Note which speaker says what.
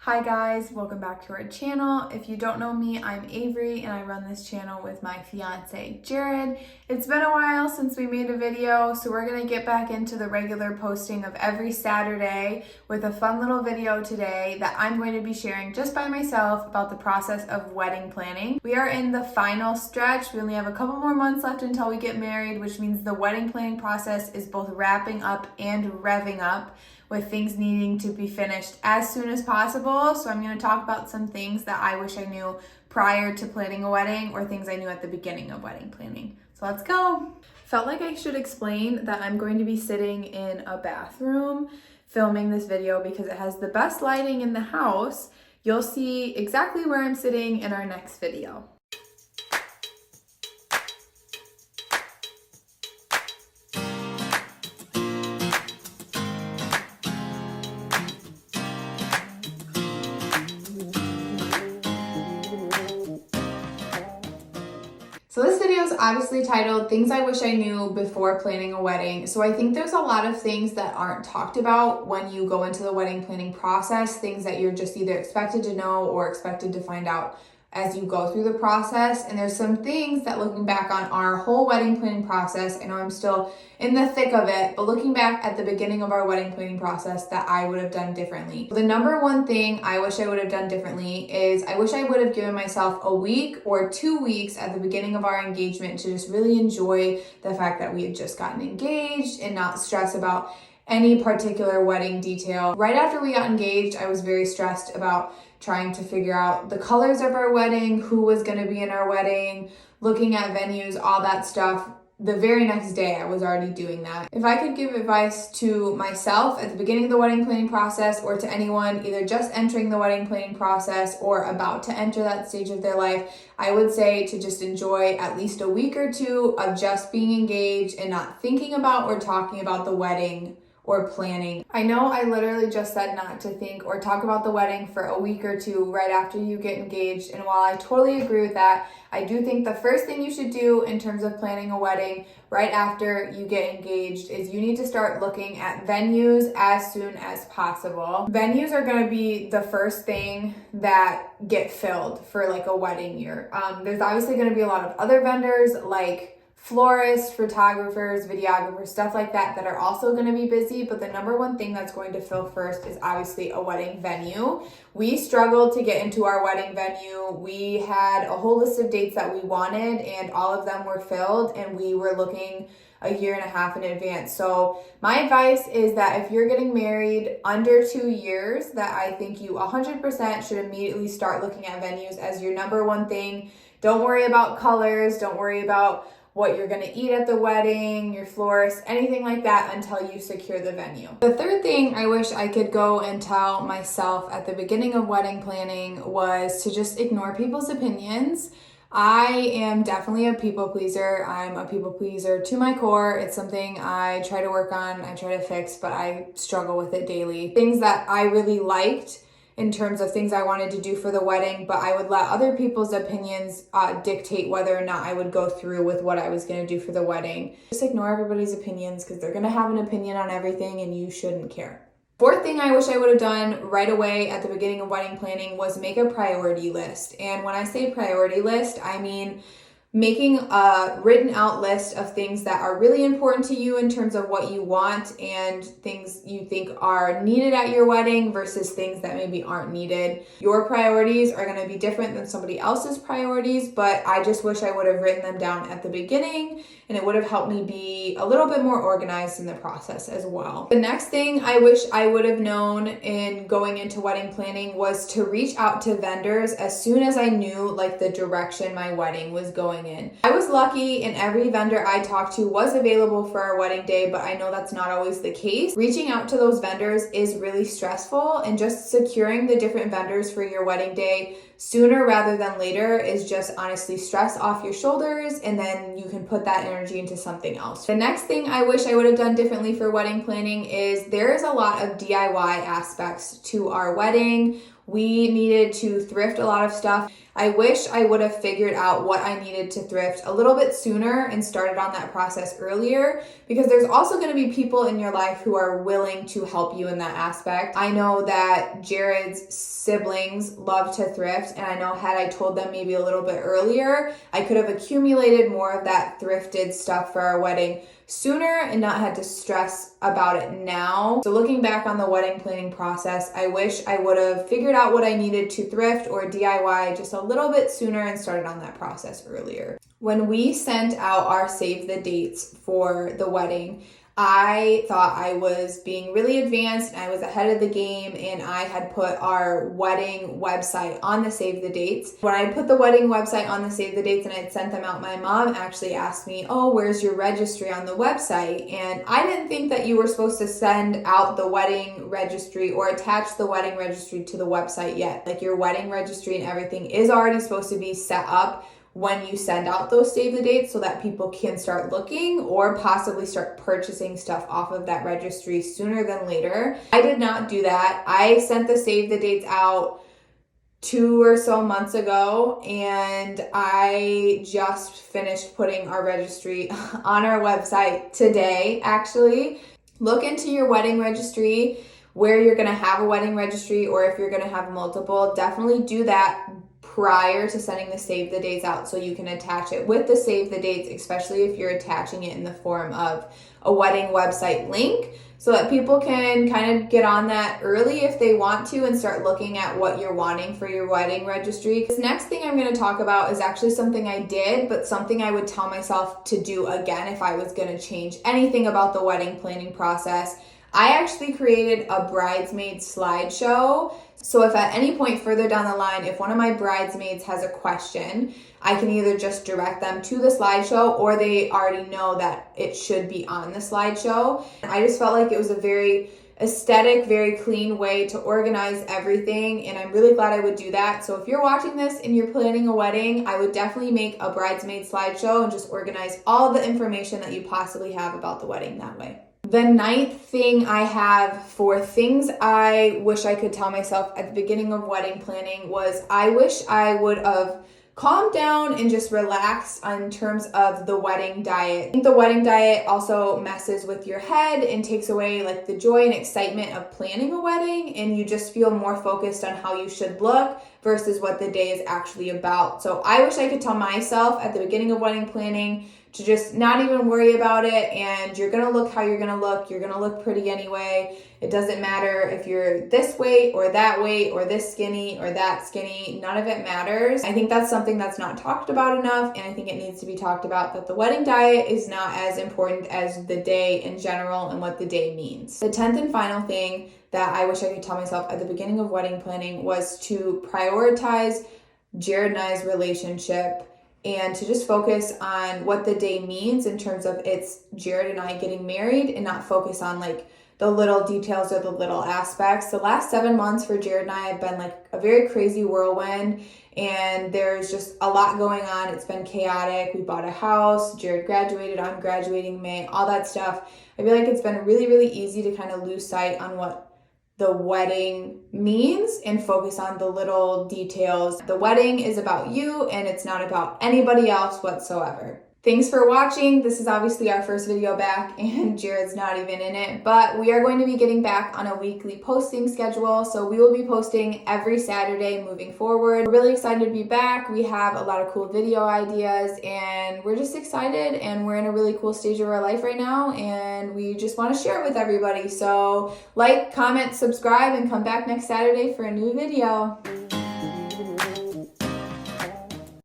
Speaker 1: Hi guys, welcome back to our channel. If you don't know me, I'm Avery and I run this channel with my fiance Jared. It's been a while since we made a video, so we're gonna get back into the regular posting of every Saturday with a fun little video today that I'm going to be sharing just by myself about the process of wedding planning. We are in the final stretch. We only have a couple more months left until we get married, which means the wedding planning process is both wrapping up and revving up, with things needing to be finished as soon as possible. So I'm going to talk about some things that I wish I knew prior to planning a wedding or things I knew at the beginning of wedding planning. So let's go. Felt like I should explain that I'm going to be sitting in a bathroom filming this video because it has the best lighting in the house. You'll see exactly where I'm sitting in our next video. So this video is obviously titled Things I Wish I Knew Before Planning a Wedding. So I think there's a lot of things that aren't talked about when you go into the wedding planning process, things that you're just either expected to know or expected to find out as you go through the process. And there's some things that, looking back on our whole wedding planning process, I know I'm still in the thick of it, but looking back at the beginning of our wedding planning process, that I would have done differently. The number one thing I wish I would have done differently is I wish I would have given myself a week or 2 weeks at the beginning of our engagement to just really enjoy the fact that we had just gotten engaged and not stress about any particular wedding detail. Right after we got engaged, I was very stressed about trying to figure out the colors of our wedding, who was going to be in our wedding, looking at venues, all that stuff. The very next day, I was already doing that. If I could give advice to myself at the beginning of the wedding planning process, or to anyone either just entering the wedding planning process or about to enter that stage of their life, I would say to just enjoy at least a week or two of just being engaged and not thinking about or talking about the wedding or planning. I know I literally just said not to think or talk about the wedding for a week or two right after you get engaged. And while I totally agree with that, I do think the first thing you should do in terms of planning a wedding right after you get engaged is you need to start looking at venues as soon as possible. Venues are going to be the first thing that get filled for like a wedding year. There's obviously going to be a lot of other vendors like florists, photographers, videographers, stuff like that are also going to be busy, but the number one thing that's going to fill first is obviously a wedding venue. We struggled to get into our wedding venue. We had a whole list of dates that we wanted and all of them were filled, and we were looking a year and a half in advance. So my advice is that if you're getting married under 2 years, that I think you 100% should immediately start looking at venues as your number one thing. Don't worry about colors, don't worry about what you're going to eat at the wedding, your florist, anything like that until you secure the venue. The third thing I wish I could go and tell myself at the beginning of wedding planning was to just ignore people's opinions. I am definitely a people pleaser. I'm a people pleaser to my core. It's something I try to work on, I try to fix, but I struggle with it daily. Things that I really liked in terms of things I wanted to do for the wedding, but I would let other people's opinions dictate whether or not I would go through with what I was going to do for the wedding. Just ignore everybody's opinions because they're going to have an opinion on everything and you shouldn't care. Fourth thing I wish I would have done right away at the beginning of wedding planning was make a priority list. And when I say priority list, I mean making a written out list of things that are really important to you in terms of what you want and things you think are needed at your wedding versus things that maybe aren't needed. Your priorities are going to be different than somebody else's priorities, but I just wish I would have written them down at the beginning, and it would have helped me be a little bit more organized in the process as well. The next thing I wish I would have known in going into wedding planning was to reach out to vendors as soon as I knew like the direction my wedding was going in. I was lucky and every vendor I talked to was available for our wedding day, but I know that's not always the case. Reaching out to those vendors is really stressful, and just securing the different vendors for your wedding day sooner rather than later is just honestly stress off your shoulders, and then you can put that energy into something else. The next thing I wish I would have done differently for wedding planning is there is a lot of DIY aspects to our wedding. We needed to thrift a lot of stuff. I wish I would have figured out what I needed to thrift a little bit sooner and started on that process earlier, because there's also going to be people in your life who are willing to help you in that aspect. I know that Jared's siblings love to thrift, and I know had I told them maybe a little bit earlier, I could have accumulated more of that thrifted stuff for our wedding sooner and not had to stress about it now. So looking back on the wedding planning process, I wish I would have figured out what I needed to thrift or DIY just a little bit sooner and started on that process earlier. When we sent out our save the dates for the wedding, I thought I was being really advanced and I was ahead of the game, and I had put our wedding website on the save the dates. When I put the wedding website on the save the dates and I'd sent them out, my mom actually asked me, "Oh, where's your registry on the website?" And I didn't think that you were supposed to send out the wedding registry or attach the wedding registry to the website yet. Like, your wedding registry and everything is already supposed to be set up when you send out those save the dates so that people can start looking or possibly start purchasing stuff off of that registry sooner than later. I did not do that. I sent the save the dates out 2 or so months ago, and I just finished putting our registry on our website today, actually. Look into your wedding registry, where you're going to have a wedding registry, or if you're going to have multiple. Definitely do that prior to sending the save the dates out so you can attach it with the save the dates, especially if you're attaching it in the form of a wedding website link, so that people can kind of get on that early if they want to and start looking at what you're wanting for your wedding registry. This next thing I'm going to talk about is actually something I did, but something I would tell myself to do again if I was going to change anything about the wedding planning process. I actually created a bridesmaid slideshow. So if at any point further down the line, if one of my bridesmaids has a question, I can either just direct them to the slideshow, or they already know that it should be on the slideshow. I just felt like it was a very aesthetic, very clean way to organize everything, and I'm really glad I would do that. So if you're watching this and you're planning a wedding, I would definitely make a bridesmaid slideshow and just organize all the information that you possibly have about the wedding that way. The ninth thing I have for things I wish I could tell myself at the beginning of wedding planning was I wish I would have calmed down and just relaxed in terms of the wedding diet. I think the wedding diet also messes with your head and takes away like the joy and excitement of planning a wedding, and you just feel more focused on how you should look versus what the day is actually about. So I wish I could tell myself at the beginning of wedding planning to just not even worry about it, and you're going to look how you're going to look. You're going to look pretty anyway. It doesn't matter if you're this weight or that weight or this skinny or that skinny. None of it matters. I think that's something that's not talked about enough, and I think it needs to be talked about, that the wedding diet is not as important as the day in general and what the day means. The 10th and final thing that I wish I could tell myself at the beginning of wedding planning was to prioritize Jared and I's relationship, and to just focus on what the day means in terms of it's Jared and I getting married, and not focus on like the little details or the little aspects. The last 7 months for Jared and I have been like a very crazy whirlwind, and there's just a lot going on. It's been chaotic. We bought a house, Jared graduated, I'm graduating in May, all that stuff. I feel like it's been really, really easy to kind of lose sight on what the wedding means and focus on the little details. The wedding is about you, and it's not about anybody else whatsoever. Thanks for watching. This is obviously our first video back, and Jared's not even in it, but we are going to be getting back on a weekly posting schedule, so we will be posting every Saturday moving forward. We're really excited to be back. We have a lot of cool video ideas, and we're just excited, and we're in a really cool stage of our life right now, and we just want to share it with everybody. So like, comment, subscribe, and come back next Saturday for a new video.